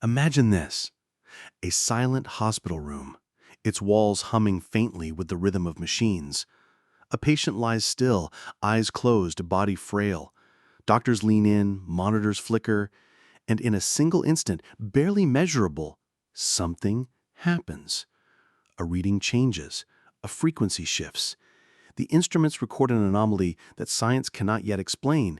Imagine this: a silent hospital room, its walls humming faintly with the rhythm of machines. A patient lies still, eyes closed, body frail. Doctors lean in, monitors flicker, and in a single instant, barely measurable, something happens. A reading changes, a frequency shifts. The instruments record an anomaly that science cannot yet explain,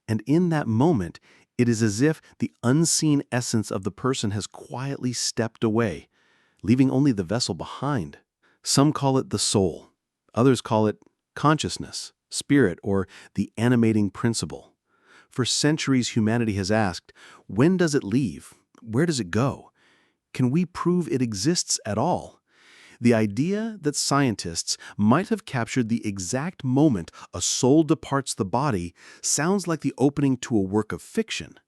and in that moment, it is as if the unseen essence of the person has quietly stepped away, leaving only the vessel behind. Some call it the soul. Others call it consciousness, spirit, or the animating principle. For centuries, humanity has asked, when does it leave? Where does it go? Can we prove it exists at all? The idea that scientists might have captured the exact moment a soul departs the body sounds like the opening to a work of fiction.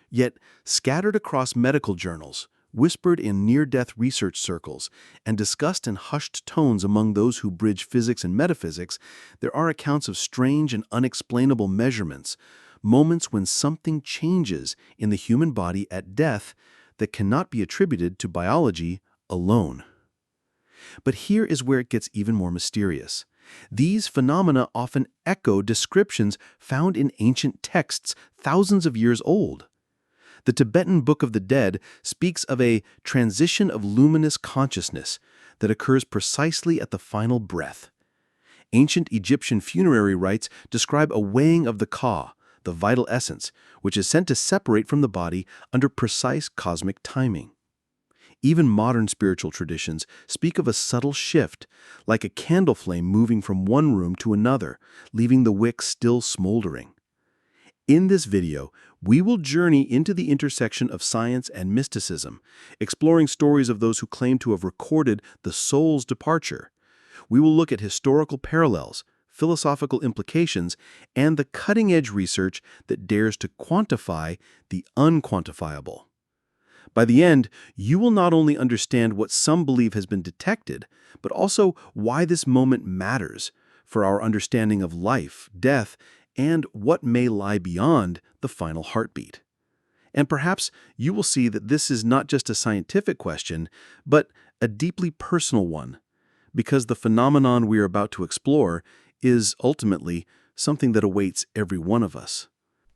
Yet, scattered across medical journals, whispered in near-death research circles, and discussed in hushed tones among those who bridge physics and metaphysics, there are accounts of strange and unexplainable measurements, moments when something changes in the human body at death that cannot be attributed to biology alone. But here is where it gets even more mysterious. These phenomena often echo descriptions found in ancient texts thousands of years old. The Tibetan Book of the Dead speaks of a transition of luminous consciousness that occurs precisely at the final breath. Ancient Egyptian funerary rites describe a weighing of the ka, the vital essence, which is sent to separate from the body under precise cosmic timing. Even modern spiritual traditions speak of a subtle shift, like a candle flame moving from one room to another, leaving the wick still smoldering. In this video, we will journey into the intersection of science and mysticism, exploring stories of those who claim to have recorded the soul's departure. We will look at historical parallels, philosophical implications, and the cutting-edge research that dares to quantify the unquantifiable. By the end, you will not only understand what some believe has been detected, but also why this moment matters for our understanding of life, death, and what may lie beyond the final heartbeat. And perhaps you will see that this is not just a scientific question, but a deeply personal one, because the phenomenon we are about to explore is ultimately something that awaits every one of us.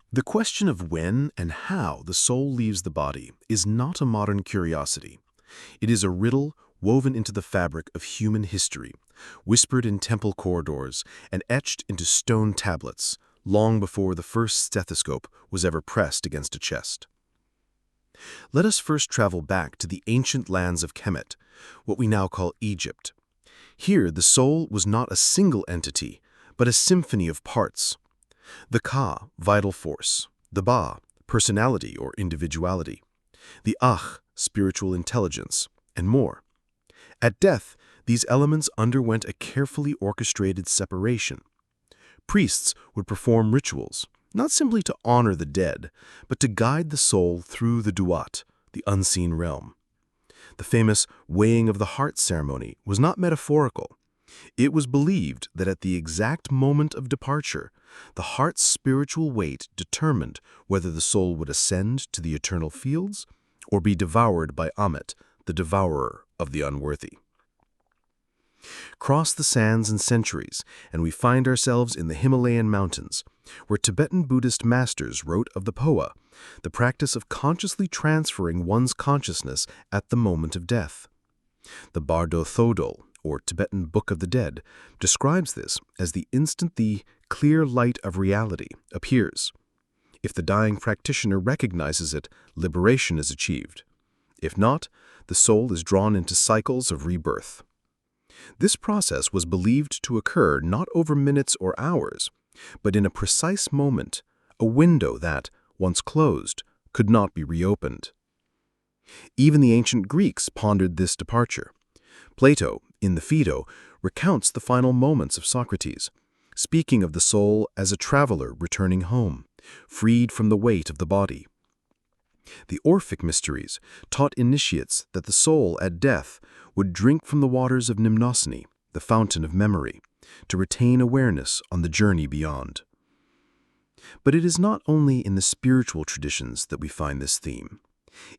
The question of when and how the soul leaves the body is not a modern curiosity. It is a riddle woven into the fabric of human history, whispered in temple corridors and etched into stone tablets long before the first stethoscope was ever pressed against a chest. Let us first travel back to the ancient lands of Kemet, what we now call Egypt. Here, the soul was not a single entity, but a symphony of parts. The Ka, vital force; the Ba, personality or individuality; the Ach, spiritual intelligence, and more. At death, these elements underwent a carefully orchestrated separation. Priests would perform rituals, not simply to honor the dead, but to guide the soul through the duat, the unseen realm. The famous weighing of the heart ceremony was not metaphorical. It was believed that at the exact moment of departure, the heart's spiritual weight determined whether the soul would ascend to the eternal fields or be devoured by Amet, the devourer of the unworthy. Cross the sands and centuries, and we find ourselves in the Himalayan mountains, where Tibetan Buddhist masters wrote of the Poa, the practice of consciously transferring one's consciousness at the moment of death. The Bardo Thodol, or Tibetan Book of the Dead, describes this as the instant the clear light of reality appears. If the dying practitioner recognizes it, liberation is achieved. If not, the soul is drawn into cycles of rebirth. This process was believed to occur not over minutes or hours, but in a precise moment, a window that, once closed, could not be reopened. Even the ancient Greeks pondered this departure. Plato, in the Phaedo, recounts the final moments of Socrates, speaking of the soul as a traveler returning home, freed from the weight of the body. The Orphic mysteries taught initiates that the soul at death would drink from the waters of Mnemosyne, the fountain of memory, to retain awareness on the journey beyond. But it is not only in the spiritual traditions that we find this theme.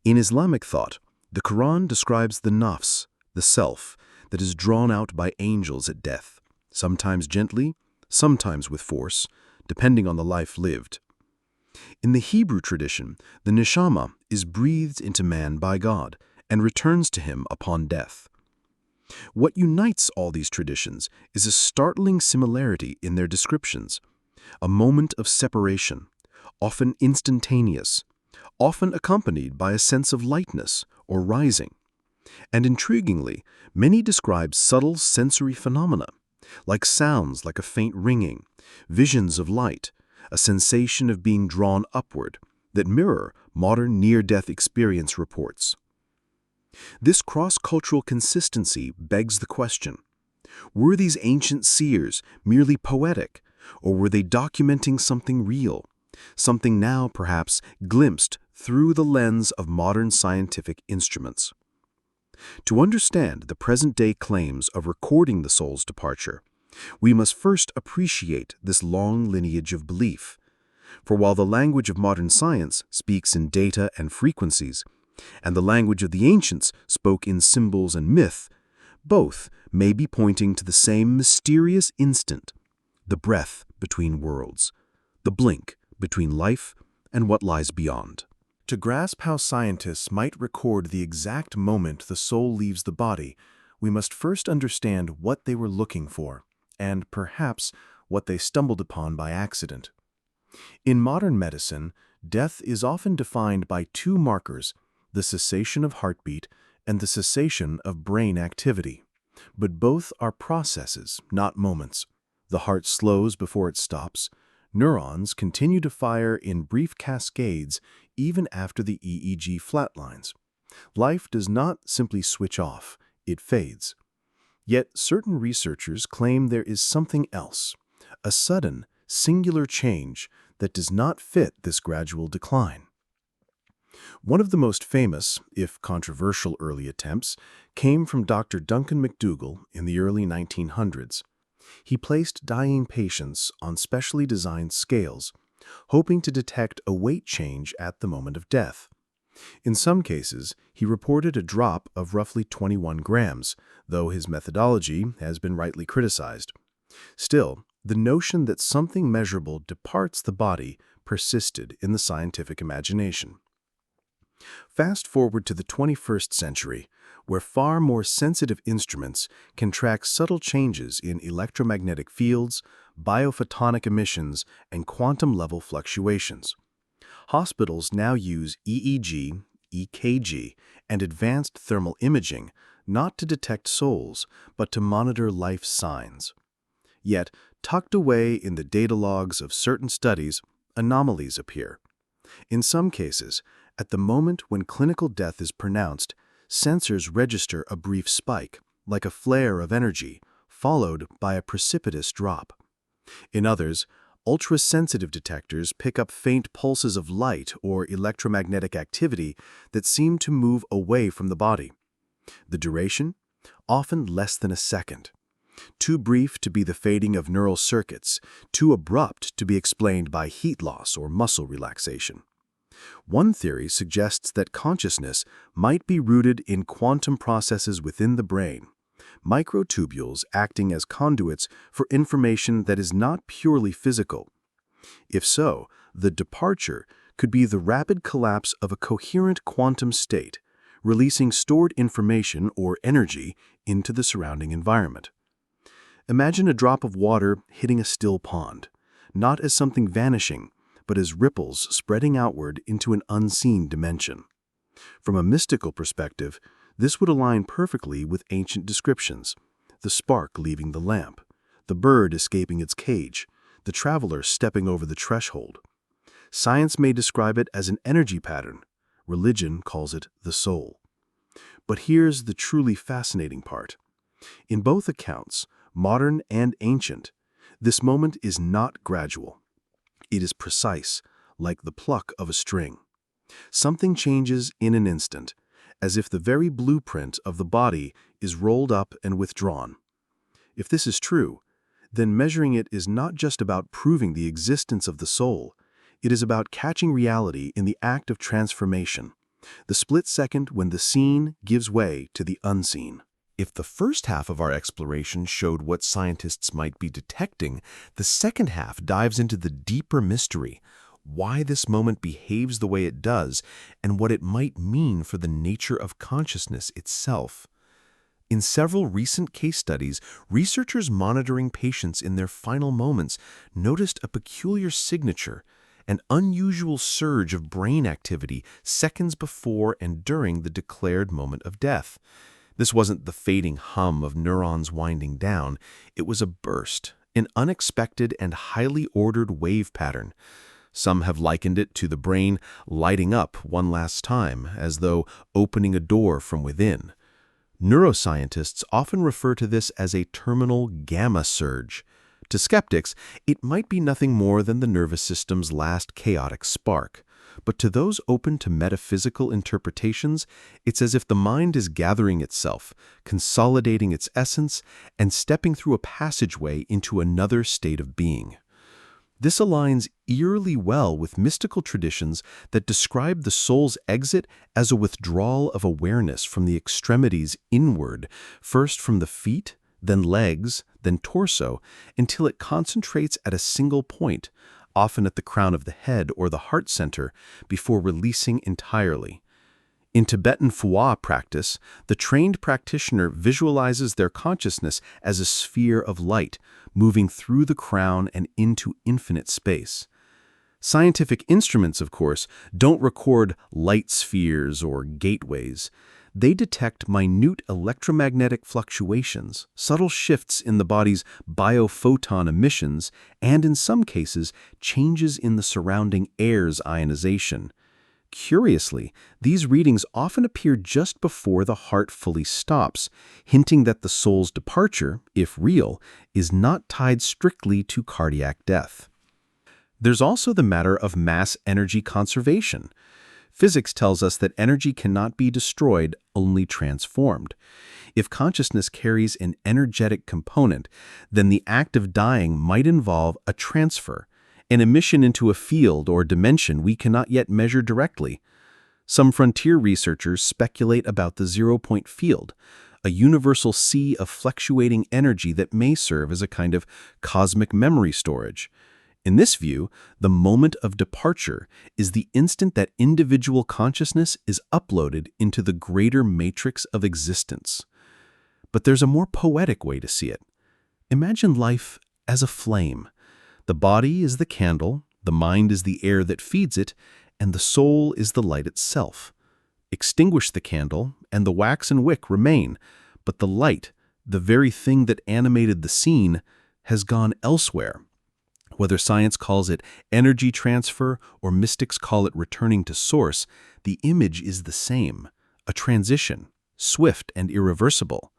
In Islamic thought, the Quran describes the nafs, the self, that is drawn out by angels at death, sometimes gently, sometimes with force, depending on the life lived. In the Hebrew tradition, the neshama is breathed into man by God and returns to him upon death. What unites all these traditions is a startling similarity in their descriptions, a moment of separation, often instantaneous, often accompanied by a sense of lightness or rising. And intriguingly, many describe subtle sensory phenomena, like sounds like a faint ringing, visions of light, a sensation of being drawn upward, that mirror modern near-death experience reports. This cross-cultural consistency begs the question: were these ancient seers merely poetic, or were they documenting something real, something now perhaps glimpsed through the lens of modern scientific instruments? To understand the present-day claims of recording the soul's departure, we must first appreciate this long lineage of belief. For while the language of modern science speaks in data and frequencies, and the language of the ancients spoke in symbols and myth, both may be pointing to the same mysterious instant, the breath between worlds, the blink between life and what lies beyond. To grasp how scientists might record the exact moment the soul leaves the body, we must first understand what they were looking for, and perhaps what they stumbled upon by accident. In modern medicine, death is often defined by two markers: the cessation of heartbeat and the cessation of brain activity. But both are processes, not moments. The heart slows before it stops. Neurons continue to fire in brief cascades even after the EEG flatlines. Life does not simply switch off, it fades. Yet certain researchers claim there is something else, a sudden, singular change that does not fit this gradual decline. One of the most famous, if controversial, early attempts came from Dr. Duncan McDougall in the early 1900s. He placed dying patients on specially designed scales, hoping to detect a weight change at the moment of death. In some cases, he reported a drop of roughly 21 grams, though his methodology has been rightly criticized. Still, the notion that something measurable departs the body persisted in the scientific imagination. Fast forward to the 21st century, where far more sensitive instruments can track subtle changes in electromagnetic fields, biophotonic emissions, and quantum-level fluctuations. Hospitals now use EEG, EKG, and advanced thermal imaging not to detect souls, but to monitor life signs. Yet, tucked away in the data logs of certain studies, anomalies appear. In some cases, at the moment when clinical death is pronounced, sensors register a brief spike, like a flare of energy, followed by a precipitous drop. In others, ultra-sensitive detectors pick up faint pulses of light or electromagnetic activity that seem to move away from the body. The duration? Often less than a second. Too brief to be the fading of neural circuits, too abrupt to be explained by heat loss or muscle relaxation. One theory suggests that consciousness might be rooted in quantum processes within the brain, microtubules acting as conduits for information that is not purely physical. If so, the departure could be the rapid collapse of a coherent quantum state, releasing stored information or energy into the surrounding environment. Imagine a drop of water hitting a still pond, not as something vanishing, but as ripples spreading outward into an unseen dimension. From a mystical perspective, this would align perfectly with ancient descriptions: the spark leaving the lamp, the bird escaping its cage, the traveler stepping over the threshold. Science may describe it as an energy pattern. Religion calls it the soul. But here's the truly fascinating part. In both accounts, modern and ancient, this moment is not gradual. It is precise, like the pluck of a string. Something changes in an instant, as if the very blueprint of the body is rolled up and withdrawn. If this is true, then measuring it is not just about proving the existence of the soul. It is about catching reality in the act of transformation, the split second when the seen gives way to the unseen. If the first half of our exploration showed what scientists might be detecting, the second half dives into the deeper mystery, why this moment behaves the way it does, and what it might mean for the nature of consciousness itself. In several recent case studies, researchers monitoring patients in their final moments noticed a peculiar signature, an unusual surge of brain activity seconds before and during the declared moment of death. This wasn't the fading hum of neurons winding down. It was a burst, an unexpected and highly ordered wave pattern. Some have likened it to the brain lighting up one last time, as though opening a door from within. Neuroscientists often refer to this as a terminal gamma surge. To skeptics, it might be nothing more than the nervous system's last chaotic spark. But to those open to metaphysical interpretations, it's as if the mind is gathering itself, consolidating its essence, and stepping through a passageway into another state of being. This aligns eerily well with mystical traditions that describe the soul's exit as a withdrawal of awareness from the extremities inward, first from the feet, then legs, then torso, until it concentrates at a single point, often at the crown of the head or the heart center, before releasing entirely. In Tibetan Phwa practice, the trained practitioner visualizes their consciousness as a sphere of light, moving through the crown and into infinite space. Scientific instruments, of course, don't record light spheres or gateways. They detect minute electromagnetic fluctuations, subtle shifts in the body's biophoton emissions, and in some cases, changes in the surrounding air's ionization. Curiously, these readings often appear just before the heart fully stops, hinting that the soul's departure, if real, is not tied strictly to cardiac death. There's also the matter of mass energy conservation. Physics tells us that energy cannot be destroyed, only transformed. If consciousness carries an energetic component, then the act of dying might involve a transfer, an emission into a field or dimension we cannot yet measure directly. Some frontier researchers speculate about the zero-point field, a universal sea of fluctuating energy that may serve as a kind of cosmic memory storage. In this view, the moment of departure is the instant that individual consciousness is uploaded into the greater matrix of existence. But there's a more poetic way to see it. Imagine life as a flame. The body is the candle, the mind is the air that feeds it, and the soul is the light itself. Extinguish the candle, and the wax and wick remain, but the light, the very thing that animated the scene, has gone elsewhere. Whether science calls it energy transfer or mystics call it returning to source, the image is the same, a transition, swift and irreversible.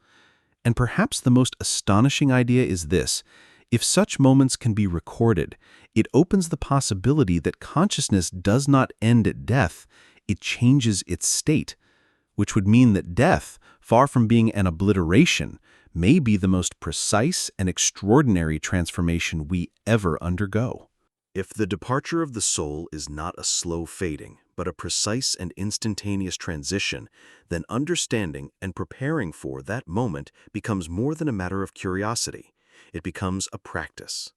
And perhaps the most astonishing idea is this: if such moments can be recorded, it opens the possibility that consciousness does not end at death, it changes its state, which would mean that death, far from being an obliteration, may be the most precise and extraordinary transformation we ever undergo. If the departure of the soul is not a slow fading, but a precise and instantaneous transition, then understanding and preparing for that moment becomes more than a matter of curiosity. It becomes a practice.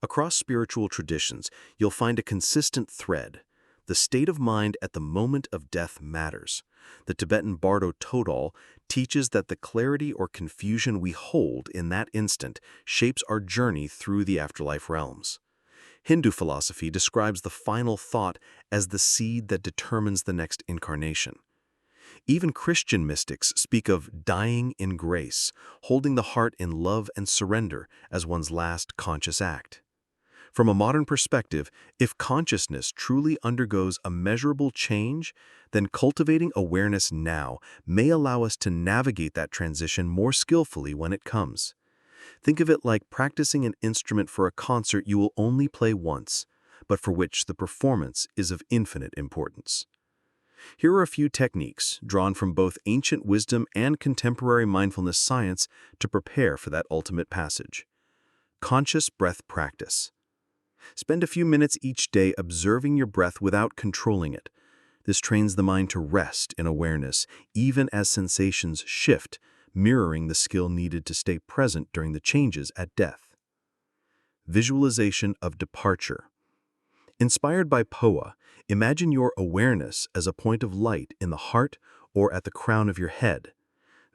Across spiritual traditions, you'll find a consistent thread. The state of mind at the moment of death matters. The Tibetan Bardo Todal teaches that the clarity or confusion we hold in that instant shapes our journey through the afterlife realms. Hindu philosophy describes the final thought as the seed that determines the next incarnation. Even Christian mystics speak of dying in grace, holding the heart in love and surrender as one's last conscious act. From a modern perspective, if consciousness truly undergoes a measurable change, then cultivating awareness now may allow us to navigate that transition more skillfully when it comes. Think of it like practicing an instrument for a concert you will only play once, but for which the performance is of infinite importance. Here are a few techniques drawn from both ancient wisdom and contemporary mindfulness science to prepare for that ultimate passage. Conscious breath practice. Spend a few minutes each day observing your breath without controlling it. This trains the mind to rest in awareness, even as sensations shift, mirroring the skill needed to stay present during the changes at death. Visualization of departure. Inspired by Poa, imagine your awareness as a point of light in the heart or at the crown of your head.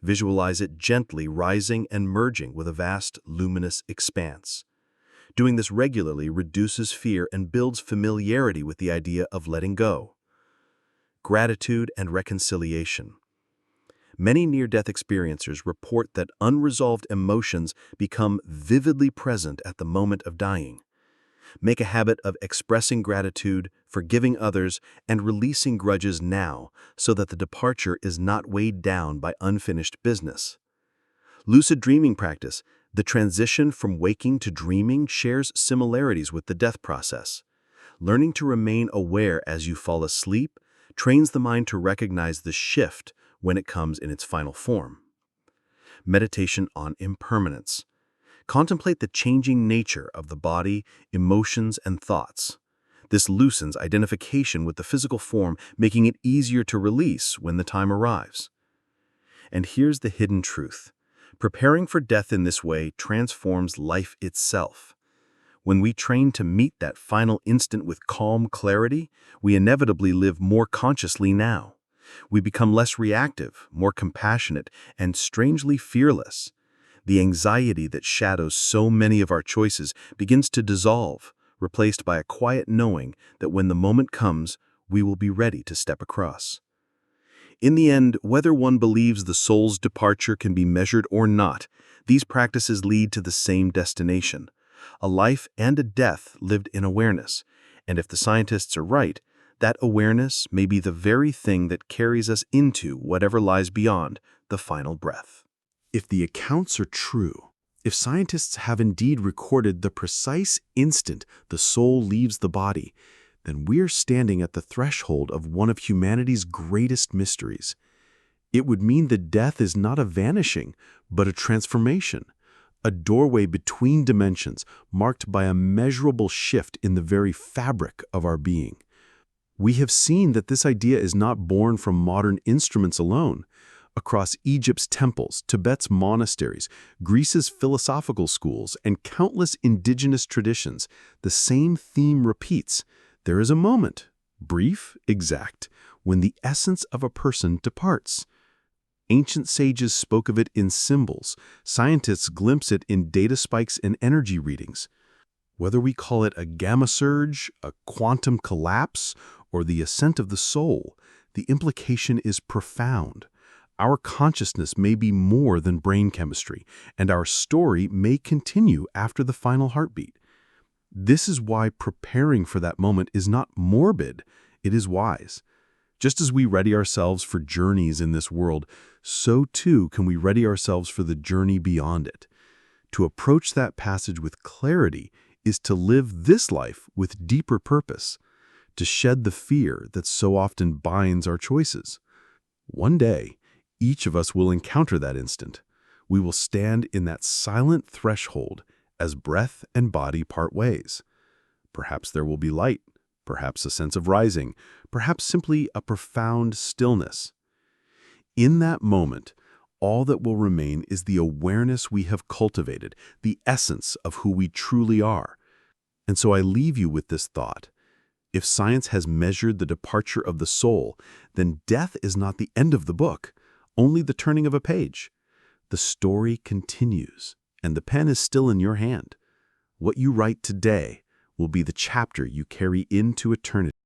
Visualize it gently rising and merging with a vast, luminous expanse. Doing this regularly reduces fear and builds familiarity with the idea of letting go. Gratitude and reconciliation. Many near-death experiencers report that unresolved emotions become vividly present at the moment of dying. Make a habit of expressing gratitude, forgiving others, and releasing grudges now so that the departure is not weighed down by unfinished business. Lucid dreaming practice. The transition from waking to dreaming shares similarities with the death process. Learning to remain aware as you fall asleep trains the mind to recognize the shift when it comes in its final form. Meditation on impermanence. Contemplate the changing nature of the body, emotions, and thoughts. This loosens identification with the physical form, making it easier to release when the time arrives. And here's the hidden truth. Preparing for death in this way transforms life itself. When we train to meet that final instant with calm clarity, we inevitably live more consciously now. We become less reactive, more compassionate, and strangely fearless. The anxiety that shadows so many of our choices begins to dissolve, replaced by a quiet knowing that when the moment comes, we will be ready to step across. In the end, whether one believes the soul's departure can be measured or not, these practices lead to the same destination, a life and a death lived in awareness. And if the scientists are right, that awareness may be the very thing that carries us into whatever lies beyond the final breath. If the accounts are true, if scientists have indeed recorded the precise instant the soul leaves the body, then we're standing at the threshold of one of humanity's greatest mysteries. It would mean that death is not a vanishing, but a transformation, a doorway between dimensions marked by a measurable shift in the very fabric of our being. We have seen that this idea is not born from modern instruments alone. Across Egypt's temples, Tibet's monasteries, Greece's philosophical schools, and countless indigenous traditions, the same theme repeats. There is a moment, brief, exact, when the essence of a person departs. Ancient sages spoke of it in symbols. Scientists glimpse it in data spikes and energy readings. Whether we call it a gamma surge, a quantum collapse, or the ascent of the soul, the implication is profound. Our consciousness may be more than brain chemistry, and our story may continue after the final heartbeat. This is why preparing for that moment is not morbid, it is wise. Just as we ready ourselves for journeys in this world, so too can we ready ourselves for the journey beyond it. To approach that passage with clarity is to live this life with deeper purpose, to shed the fear that so often binds our choices. One day, each of us will encounter that instant. We will stand in that silent threshold as breath and body part ways. Perhaps there will be light, perhaps a sense of rising, perhaps simply a profound stillness. In that moment, all that will remain is the awareness we have cultivated, the essence of who we truly are. And so I leave you with this thought. If science has measured the departure of the soul, then death is not the end of the book, only the turning of a page. The story continues, and the pen is still in your hand. What you write today will be the chapter you carry into eternity.